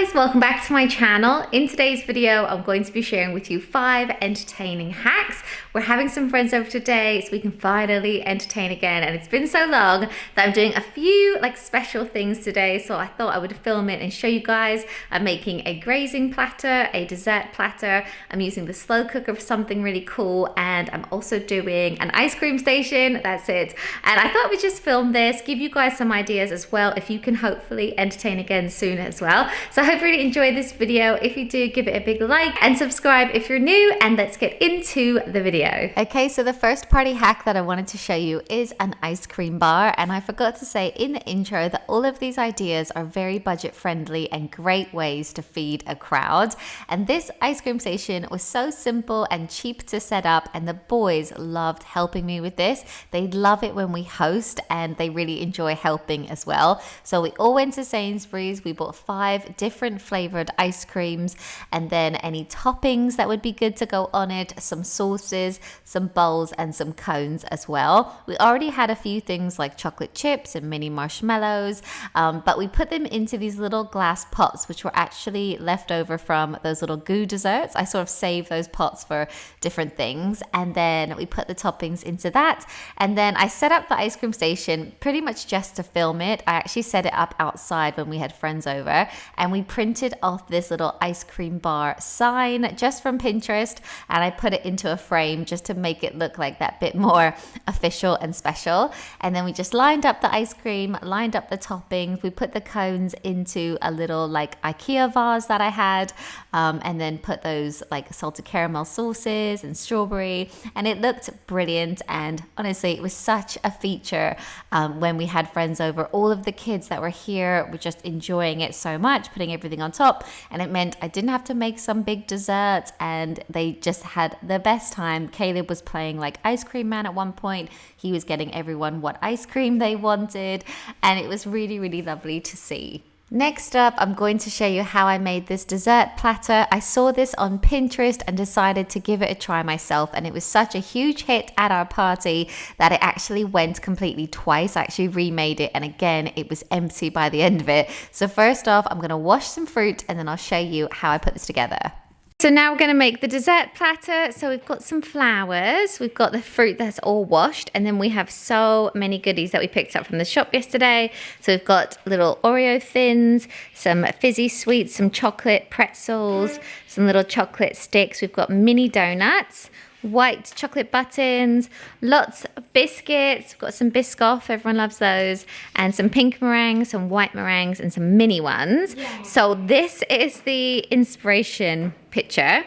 guys, welcome back to my channel. In today's video, I'm going to be sharing with you 5 entertaining hacks. We're having some friends over today, so we can finally entertain again. And it's been so long that I'm doing a few special things today. So I thought I would film it and show you guys. I'm making a grazing platter, a dessert platter. I'm using the slow cooker for something really cool. And I'm also doing an ice cream station. That's it. And I thought we'd just film this, give you guys some ideas as well, if you can hopefully entertain again soon as well. So I hope you really enjoyed this video. If you do, give it a big like and subscribe if you're new, and let's get into the video. Okay, so the first party hack that I wanted to show you is an ice cream bar. And I forgot to say in the intro that all of these ideas are very budget friendly and great ways to feed a crowd. And this ice cream station was so simple and cheap to set up, and the boys loved helping me with this. They love it when we host, and they really enjoy helping as well. So we all went to Sainsbury's. We bought 5 different flavored ice creams, and then any toppings that would be good to go on it, some sauces, some bowls, and some cones as well. We already had a few things like chocolate chips and mini marshmallows, but we put them into these little glass pots, which were actually left over from those little goo desserts. I sort of saved those pots for different things, and then we put the toppings into that. And then I set up the ice cream station pretty much just to film it. I actually set it up outside when we had friends over, and we printed off this little ice cream bar sign just from Pinterest, and I put it into a frame just to make it look like that bit more official and special. And then we just lined up the ice cream, lined up the toppings. We put the cones into a little IKEA vase that I had, and then put those salted caramel sauces and strawberry, and it looked brilliant. And honestly, it was such a feature when we had friends over. All of the kids that were here were just enjoying it so much, putting everything on top, and it meant I didn't have to make some big desserts, and they just had the best time. Caleb was playing Ice Cream Man at one point. He was getting everyone what ice cream they wanted, and it was really, really lovely to see. Next up, I'm going to show you how I made this dessert platter. I saw this on Pinterest and decided to give it a try myself, and it was such a huge hit at our party that it actually went completely twice. I actually remade it, and again, it was empty by the end of it. So first off, I'm going to wash some fruit, and then I'll show you how I put this together. So now we're going to make the dessert platter. So we've got some flowers, we've got the fruit that's all washed, and then we have so many goodies that we picked up from the shop yesterday. So we've got little Oreo thins, some fizzy sweets, some chocolate pretzels, some little chocolate sticks. We've got mini donuts, white chocolate buttons, lots of biscuits. We've got some Biscoff, everyone loves those, and some pink meringues, some white meringues, and some mini ones. Yeah. So this is the inspiration picture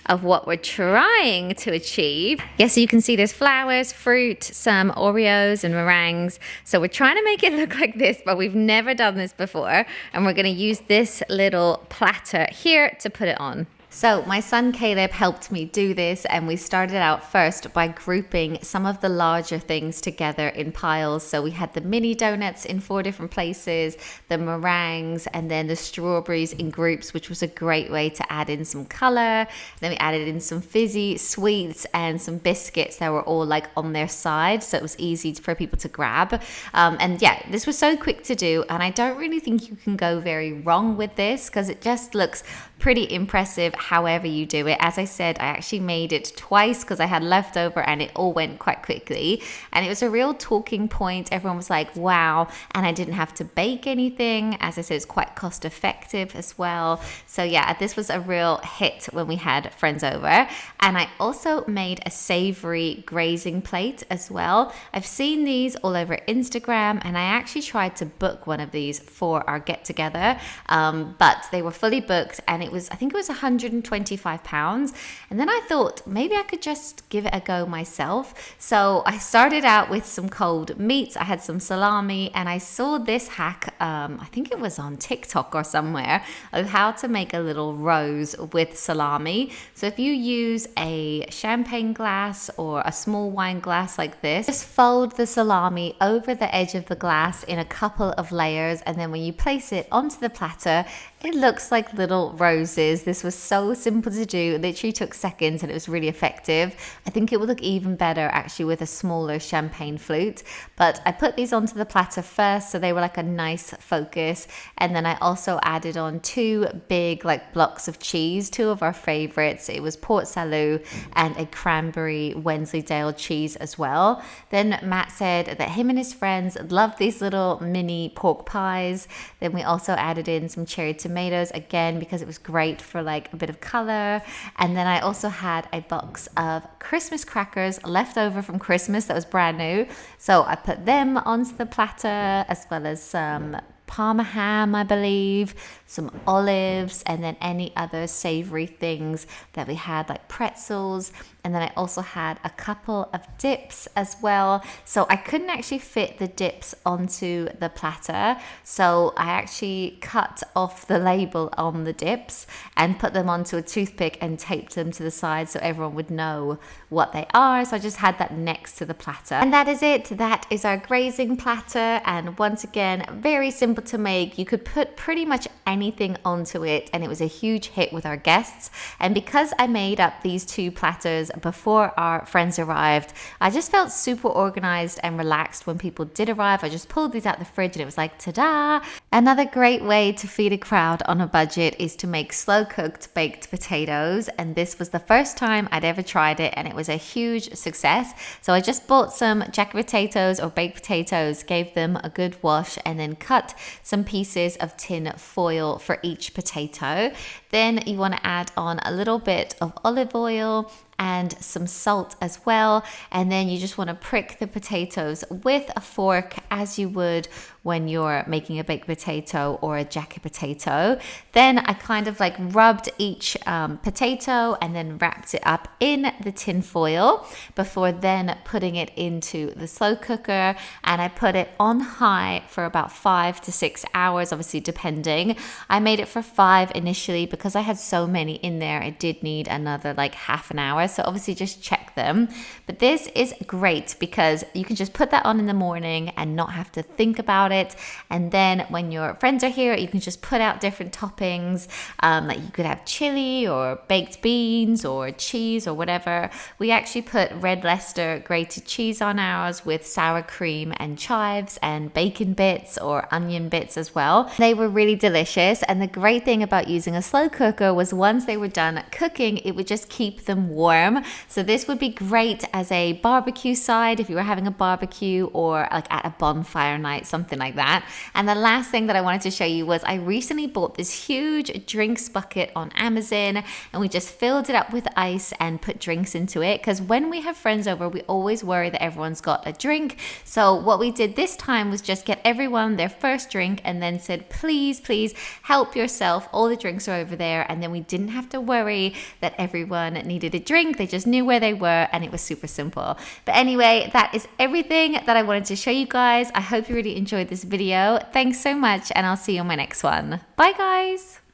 of what we're trying to achieve. Yeah, so you can see there's flowers, fruit, some Oreos and meringues. So we're trying to make it look like this, but we've never done this before. And we're gonna use this little platter here to put it on. So my son Caleb helped me do this, and we started out first by grouping some of the larger things together in piles. So we had the mini donuts in 4 different places, the meringues, and then the strawberries in groups, which was a great way to add in some color. Then we added in some fizzy sweets and some biscuits that were all on their side, so it was easy for people to grab. And yeah, this was so quick to do, and I don't really think you can go very wrong with this because it just looks pretty impressive however you do it. As I said, I actually made it twice because I had leftover, and it all went quite quickly, and it was a real talking point. Everyone was like, wow. And I didn't have to bake anything. As I said, it's quite cost effective as well. So yeah, this was a real hit when we had friends over. And I also made a savory grazing plate as well. I've seen these all over Instagram, and I actually tried to book one of these for our get together, but they were fully booked, and I think it was £125. And then I thought maybe I could just give it a go myself. So I started out with some cold meats. I had some salami, and I saw this hack, I think it was on TikTok or somewhere, of how to make a little rose with salami. So if you use a champagne glass or a small wine glass like this, just fold the salami over the edge of the glass in a couple of layers, and then when you place it onto the platter, it looks like little roses. This was so so simple to do. It literally took seconds and it was really effective. I think it would look even better actually with a smaller champagne flute. But I put these onto the platter first, so they were like a nice focus. And then I also added on 2 big like blocks of cheese, 2 of our favorites. It was Port Salut and a cranberry Wensleydale cheese as well. Then Matt said that him and his friends loved these little mini pork pies. Then we also added in some cherry tomatoes again because it was great for like a bit of color. And then I also had a box of Christmas crackers left over from Christmas that was brand new, so I put them onto the platter, as well as some Parma ham, I believe, some olives, and then any other savory things that we had, like pretzels. And then I also had a couple of dips as well. So I couldn't actually fit the dips onto the platter, so I actually cut off the label on the dips and put them onto a toothpick and taped them to the side so everyone would know what they are. So I just had that next to the platter. And that is it. That is our grazing platter. And once again, very simple to make. You could put pretty much anything onto it, and it was a huge hit with our guests. And because I made up these 2 platters before our friends arrived, I just felt super organized and relaxed when people did arrive. I just pulled these out the fridge and it was like, ta-da! Another great way to feed a crowd on a budget is to make slow cooked baked potatoes. And this was the first time I'd ever tried it, and it was a huge success. So I just bought some jacket potatoes or baked potatoes, gave them a good wash, and then cut some pieces of tin foil for each potato. Then you want to add on a little bit of olive oil and some salt as well. And then you just want to prick the potatoes with a fork as you would when you're making a baked potato or a jacket potato. Then I kind of like rubbed each potato and then wrapped it up in the tin foil before then putting it into the slow cooker. And I put it on high for about 5 to 6 hours, obviously depending. I made it for 5 initially because I had so many in there. It did need another like half an hour. So obviously just check them. But this is great because you can just put that on in the morning and not have to think about it. And then when your friends are here, you can just put out different toppings. Like you could have chili or baked beans or cheese or whatever. We actually put red Leicester grated cheese on ours with sour cream and chives and bacon bits or onion bits as well. They were really delicious. And the great thing about using a slow cooker was once they were done cooking, it would just keep them warm. So this would be great as a barbecue side if you were having a barbecue or like at a bonfire night, something like that. And the last thing that I wanted to show you was I recently bought this huge drinks bucket on Amazon, and we just filled it up with ice and put drinks into it, because when we have friends over, we always worry that everyone's got a drink. So what we did this time was just get everyone their first drink and then said, please, please help yourself. All the drinks are over there. And then we didn't have to worry that everyone needed a drink. They just knew where they were, and it was super simple. But anyway, that is everything that I wanted to show you guys. I hope you really enjoyed this video. Thanks so much, and I'll see you on my next one. Bye guys.